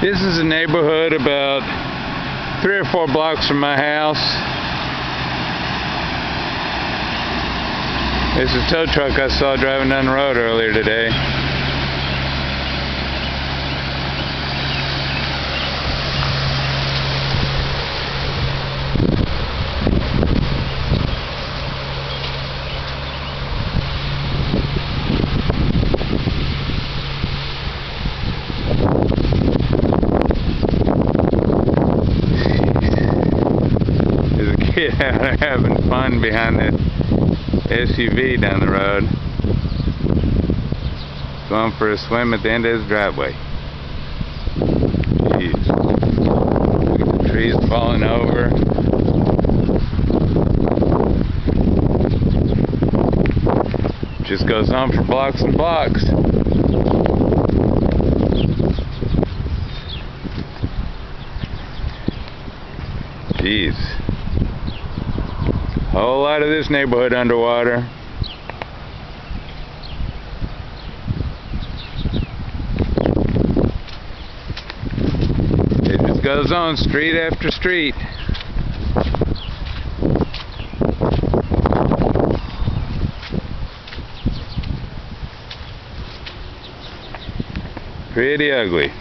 This is a neighborhood about 3 or 4 blocks from my house. There's a tow truck I saw driving down the road earlier today. There's a kid out there having fun behind that SUV down the road. Going for a swim at the end of his driveway. Jeez. Look at the trees falling over. Just goes on for blocks and blocks. Jeez. Whole lot of this neighborhood underwater. It just goes on street after street. Pretty ugly.